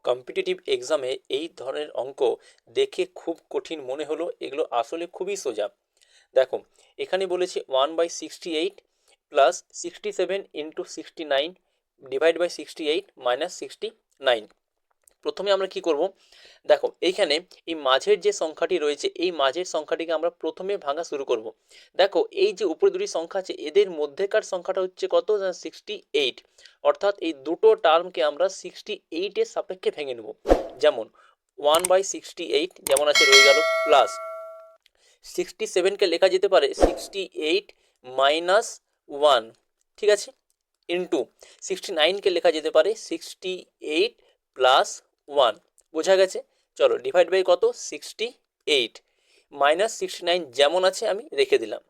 Competitive এক্সামে এই ধরনের অঙ্ক দেখে খুব কঠিন মনে হলো, এগুলো আসলে খুবই সোজা। দেখো, এখানে বলেছে 1/68 plus 67 into 69 divide by 68 minus 69। প্রথমে আমরা কি করব, দেখো এইখানে এই মাঝের যে সংখ্যাটি রয়েছে এই মাঝের সংখ্যাটিকে আমরা প্রথমে ভাঙা শুরু করব। দেখো এই যে উপরে দুটি সংখ্যা আছে এদের মধ্যেকার সংখ্যাটা হচ্ছে কত, 68। অর্থাৎ এই দুটো টার্মকে আমরা 68 এর সাপেক্ষে ভেঙে নেব। যেমন 1/68 যেমন আছে রয়ে গেল, প্লাস 67কে লেখা যেতে পারে 68 মাইনাস 1, ঠিক আছে, ইন্টু 69কে লেখা যেতে পারে 68 প্লাস 1। বোঝা গেছে? চলো ডিভাইড বাই কত, 68 মাইনাস 69 যেমন আছে আমি রেখে দিলাম।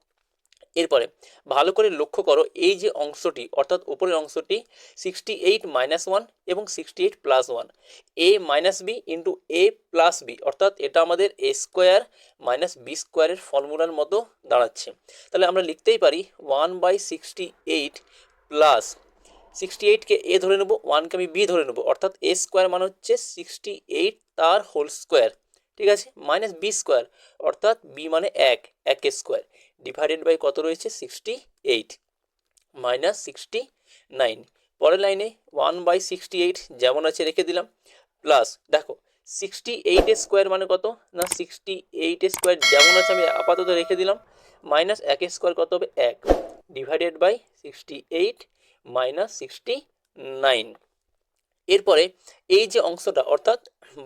এরপরে ভালো করে লক্ষ্য করো, এই যে অংশটি অর্থাৎ উপরের অংশটি 68 মাইনাস 1 এবং 68 প্লাস 1, এ মাইনাস বি ইন্টু এ প্লাস বি, অর্থাৎ এটা আমাদের এ স্কোয়ার মাইনাস বি স্কোয়ারের ফর্মুলার মতো দাঁড়াচ্ছে। তাহলে আমরা লিখতেই পারি 1/68 প্লাস 68কে এ ধরে নেবো, 1কে আমি বি ধরে নেবো, অর্থাৎ এ স্কোয়ার মানে হচ্ছে 68 তার হোল স্কোয়ার, ঠিক আছে, মাইনাস বি স্কোয়ার অর্থাৎ বি মানে এক স্কোয়ার, ডিভাইডেড বাই কত রয়েছে 68 মাইনাস 69। পরের লাইনে 1/68 যেমন আছে রেখে দিলাম, প্লাস দেখো 68 এর স্কোয়ার মানে কত না 68 এর স্কোয়ার যেমন আছে আমি আপাতত রেখে দিলাম, মাইনাস এক স্কোয়ার কত হবে 1, ডিভাইডেড বাই 68 মাইনাস 69। এরপরে এই যে অংশটা অর্থাৎ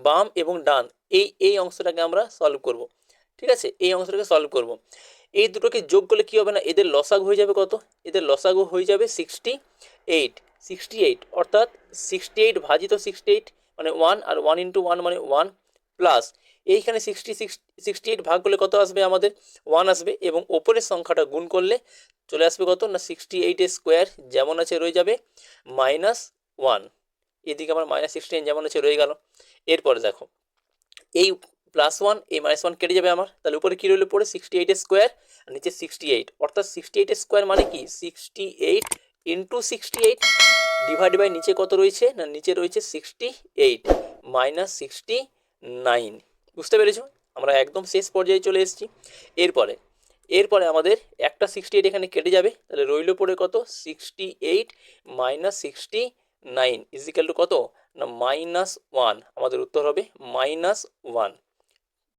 বাম এবং ডান এই অংশটাকে আমরা সলভ করব, ঠিক আছে, এই অংশটাকে সলভ করব। এই দুটোকে যোগ করলে কি হবে না, এদের লসাগু হয়ে যাবে কত, এদের লসাগু হয়ে যাবে 68 অর্থাৎ 68 ভাজিত 68 মানে 1 আর 1 ইন্টু 1 মানে 1, প্লাস এইখানে 68 ভাগ করলে কত আসবে আমাদের 1 আসবে, এবং ওপরের সংখ্যাটা গুণ করলে চলে আসবে কত না 68 এর স্কোয়ার যেমন আছে রয়ে যাবে মাইনাস 1, এদিকে আমার মাইনাস 69 যেমন আছে রয়ে গেল। এরপরে দেখো এই প্লাস 1 এই মাইনাস 1 কেটে যাবে আমার, তাহলে উপরে কি রইল পড়ে 68 এর স্কোয়ার আর নিচে 68, অর্থাৎ 68 এর স্কোয়ার মানে কি 68 ইন্টু 68 ডিভাইড বাই নিচে কত রয়েছে না নিচে রয়েছে 68 মাইনাস 69। বুঝতে পেরেছো? আমরা একদম শেষ পর্যায়ে চলে এসেছি। এরপরে আমাদের একটা 68 এখানে কেটে যাবে, তাহলে রইল পড়ে কত 68 মাইনাস 69 ইজিক্যাল টু কত না -1। আমাদের উত্তর হবে -1।